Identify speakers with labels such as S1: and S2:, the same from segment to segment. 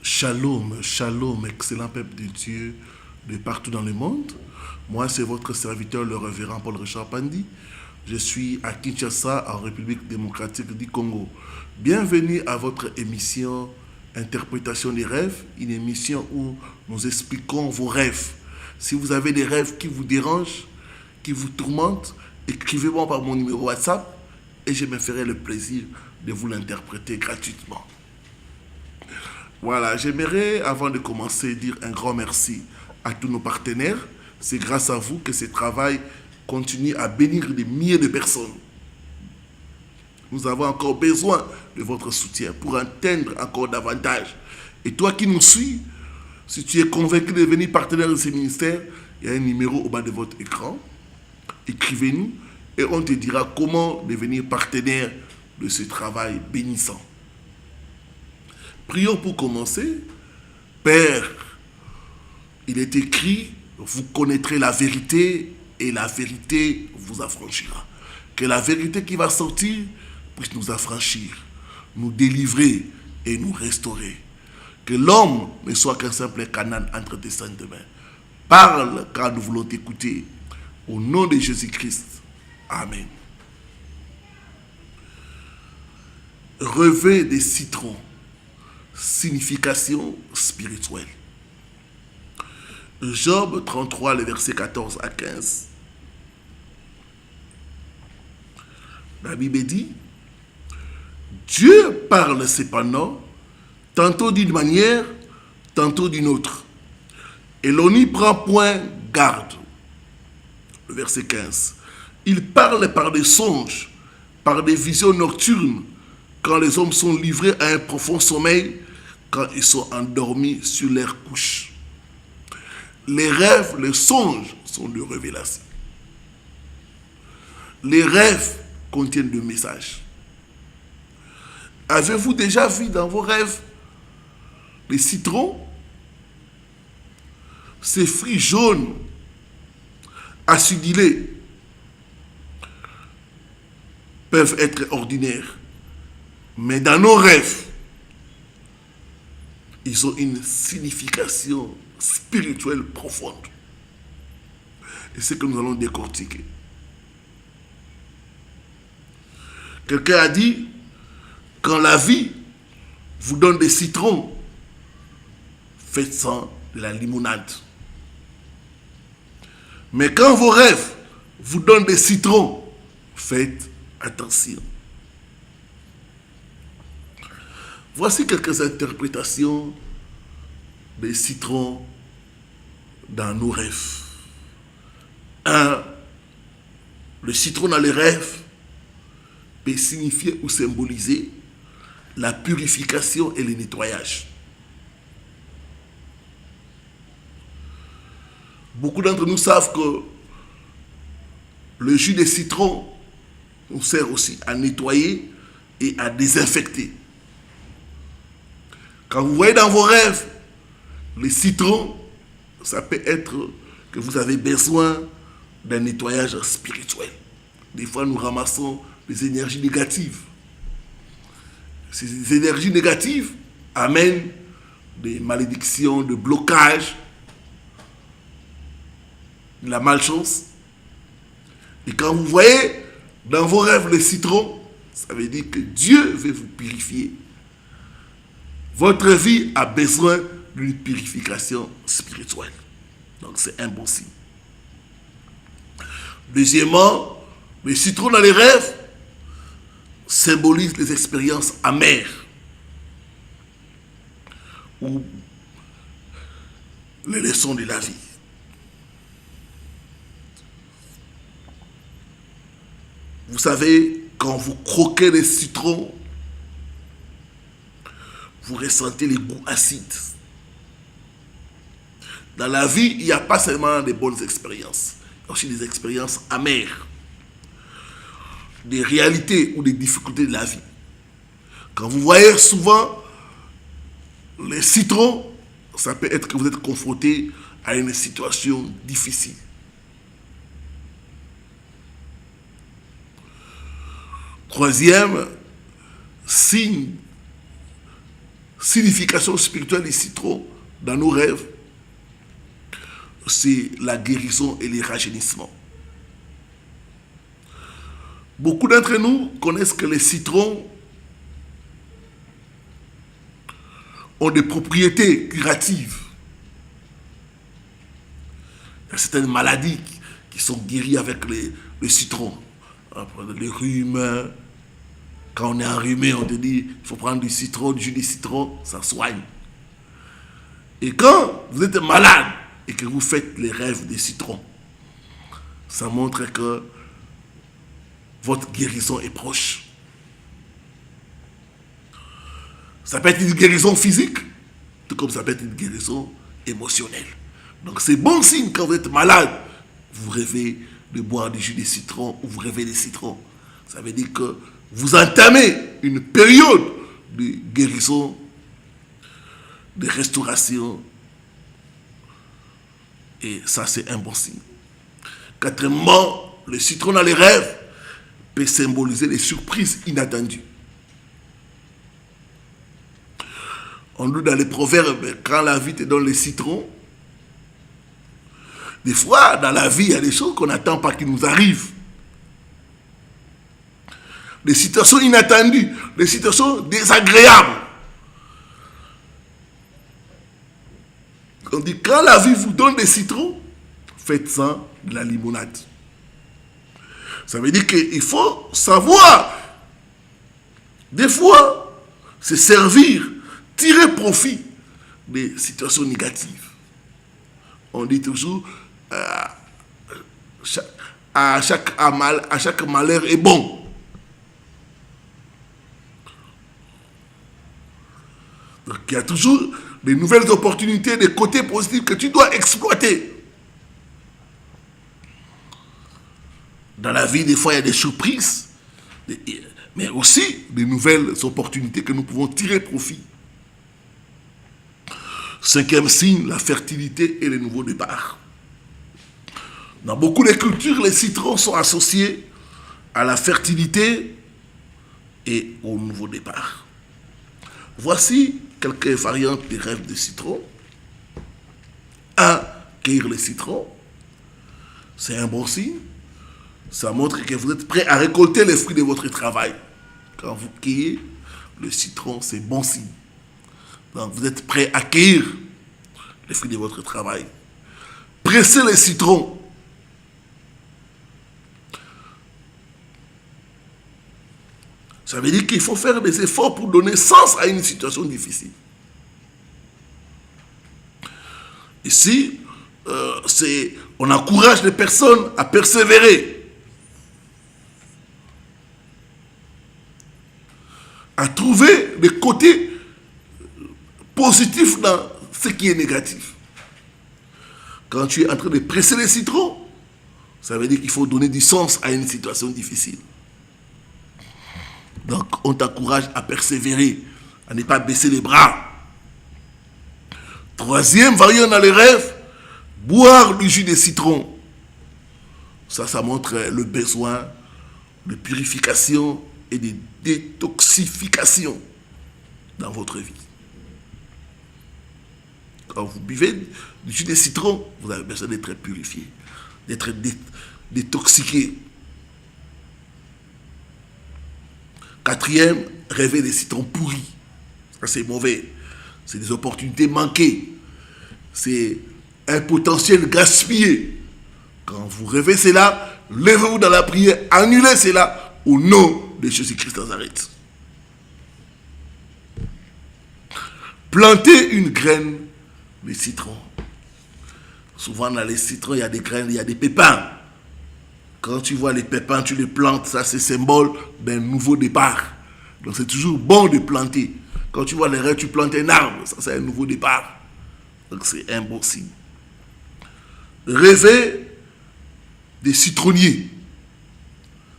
S1: Shalom, shalom, excellent peuple de Dieu de partout dans le monde. Moi, c'est votre serviteur, le révérend Paul Richard Pandi. Je suis à Kinshasa, en République démocratique du Congo. Bienvenue à votre émission Interprétation des rêves, une émission où nous expliquons vos rêves. Si vous avez des rêves qui vous dérangent, qui vous tourmentent, écrivez-moi par mon numéro WhatsApp et je me ferai le plaisir de vous l'interpréter gratuitement. Voilà, j'aimerais, avant de commencer, dire un grand merci à tous nos partenaires. C'est grâce à vous que ce travail continue à bénir des milliers de personnes. Nous avons encore besoin de votre soutien pour atteindre encore davantage. Et toi qui nous suis, si tu es convaincu de devenir partenaire de ces ministères, il y a un numéro au bas de votre écran. Écrivez-nous et on te dira comment devenir partenaire de ce travail bénissant. Prions pour commencer. Père, il est écrit, vous connaîtrez la vérité et la vérité vous affranchira. Que la vérité qui va sortir puisse nous affranchir, nous délivrer et nous restaurer. Que l'homme ne soit qu'un simple canal entre tes saintes mains. Parle car nous voulons t'écouter. Au nom de Jésus-Christ. Amen. Revers des citrons. Signification spirituelle. Job 33, le verset 14 à 15. La Bible dit, Dieu parle cependant, tantôt d'une manière, tantôt d'une autre. Et l'on n'y prend point garde. Le verset 15. Il parle par des songes, par des visions nocturnes, quand les hommes sont livrés à un profond sommeil, quand ils sont endormis sur leur couche. Les rêves, les songes sont de révélation. Les rêves contiennent des messages. Avez-vous déjà vu dans vos rêves les citrons? Ces fruits jaunes, acidulés, peuvent être ordinaires. Mais dans nos rêves, ils ont une signification spirituelle profonde. Et c'est ce que nous allons décortiquer. Quelqu'un a dit, quand la vie vous donne des citrons, faites-en de la limonade. Mais quand vos rêves vous donnent des citrons, faites attention. Voici quelques interprétations des citrons dans nos rêves. 1. Le citron dans les rêves peut signifier ou symboliser la purification et le nettoyage. Beaucoup d'entre nous savent que le jus de citron nous sert aussi à nettoyer et à désinfecter. Quand vous voyez dans vos rêves les citrons, ça peut être que vous avez besoin d'un nettoyage spirituel. Des fois, nous ramassons des énergies négatives. Ces énergies négatives amènent des malédictions, de blocages, de la malchance. Et quand vous voyez dans vos rêves les citrons, ça veut dire que Dieu veut vous purifier. Votre vie a besoin d'une purification spirituelle. Donc c'est un bon signe. Deuxièmement, les citrons dans les rêves symbolisent les expériences amères ou les leçons de la vie. Vous savez, quand vous croquez les citrons, vous ressentez les goûts acides. Dans la vie, il n'y a pas seulement des bonnes expériences, il y a aussi des expériences amères, des réalités ou des difficultés de la vie. Quand vous voyez souvent les citrons, ça peut être que vous êtes confronté à une situation difficile. Troisième signe signification spirituelle du citron dans nos rêves, c'est la guérison et le rajeunissement. Beaucoup d'entre nous connaissent que les citrons ont des propriétés curatives. Il y a certaines maladies qui sont guéries avec le citron. Les rhumes, quand on est enrhumé, on te dit il faut prendre du citron, du jus de citron, ça soigne. Et quand vous êtes malade et que vous faites les rêves des citrons, ça montre que votre guérison est proche. Ça peut être une guérison physique, tout comme ça peut être une guérison émotionnelle. Donc c'est bon signe quand vous êtes malade, vous rêvez de boire du jus de citron ou vous rêvez des citrons. Ça veut dire que vous entamez une période de guérison, de restauration. Et ça, c'est un bon signe. Quatrièmement, le citron dans les rêves peut symboliser les surprises inattendues. On dit dans les proverbes, quand la vie te donne les citrons, des fois, dans la vie, il y a des choses qu'on n'attend pas qui nous arrivent. Des situations inattendues, des situations désagréables. On dit, quand la vie vous donne des citrons, faites-en de la limonade. Ça veut dire qu'il faut savoir, des fois, se servir, tirer profit des situations négatives. On dit toujours, à chaque malheur est bon. Donc il y a toujours des nouvelles opportunités, des côtés positifs que tu dois exploiter. Dans la vie, des fois, il y a des surprises, mais aussi des nouvelles opportunités que nous pouvons tirer profit. Cinquième signe, la fertilité et le nouveau départ. Dans beaucoup de cultures, les citrons sont associés à la fertilité et au nouveau départ. Voici quelques variantes des rêves de citron. 1. Cueillir les citrons. C'est un bon signe. Ça montre que vous êtes prêt à récolter les fruits de votre travail. Quand vous cueillez le citron, c'est bon signe. Donc vous êtes prêt à cueillir les fruits de votre travail. Presser les citrons. Ça veut dire qu'il faut faire des efforts pour donner sens à une situation difficile. Ici, on encourage les personnes à persévérer, à trouver des côtés positifs dans ce qui est négatif. Quand tu es en train de presser les citrons, ça veut dire qu'il faut donner du sens à une situation difficile. Donc, on t'encourage à persévérer, à ne pas baisser les bras. Troisième variante dans les rêves, boire du jus de citron. Ça montre le besoin de purification et de détoxification dans votre vie. Quand vous buvez du jus de citron, vous avez besoin d'être purifié, d'être détoxiqué. Quatrième, rêver des citrons pourris. Ça, c'est mauvais. C'est des opportunités manquées. C'est un potentiel gaspillé. Quand vous rêvez cela, levez-vous dans la prière, annulez cela au nom de Jésus-Christ Nazareth. Plantez une graine de citron. Souvent dans les citrons, il y a des graines, il y a des pépins. Quand tu vois les pépins, tu les plantes, ça c'est symbole d'un nouveau départ. Donc c'est toujours bon de planter. Quand tu vois les raies, tu plantes un arbre, ça c'est un nouveau départ. Donc c'est un bon signe. Rêver des citronniers.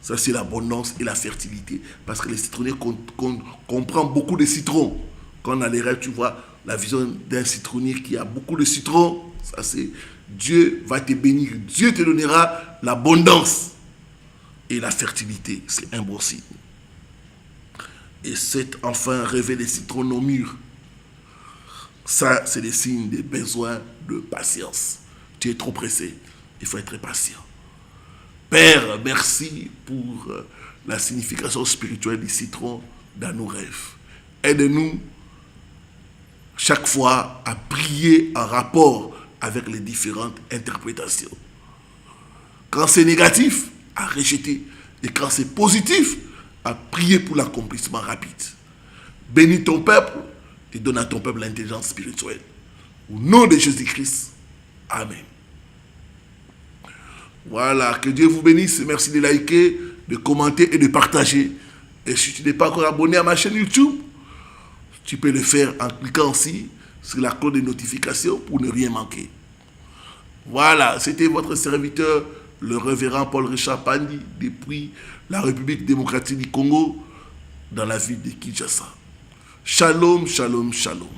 S1: Ça c'est l'abondance et la fertilité. Parce que les citronniers comprennent beaucoup de citrons. Quand dans les rêves, tu vois la vision d'un citronnier qui a beaucoup de citrons, ça c'est Dieu va te bénir. Dieu te donnera l'abondance et la fertilité. C'est un bon signe. Et c'est enfin rêver des citrons non mûrs. Ça, c'est des signes des besoins de patience. Tu es trop pressé. Il faut être patient. Père, merci pour la signification spirituelle du citron dans nos rêves. Aide-nous chaque fois à prier en rapport avec les différentes interprétations. Quand c'est négatif, à rejeter. Et quand c'est positif, à prier pour l'accomplissement rapide. Bénis ton peuple et donne à ton peuple l'intelligence spirituelle. Au nom de Jésus-Christ. Amen. Voilà, que Dieu vous bénisse. Merci de liker, de commenter et de partager. Et si tu n'es pas encore abonné à ma chaîne YouTube, tu peux le faire en cliquant aussi sur la cloche de notification pour ne rien manquer. Voilà, c'était votre serviteur, le révérend Paul-Richard Pandi, depuis la République démocratique du Congo, dans la ville de Kinshasa. Shalom, shalom, shalom.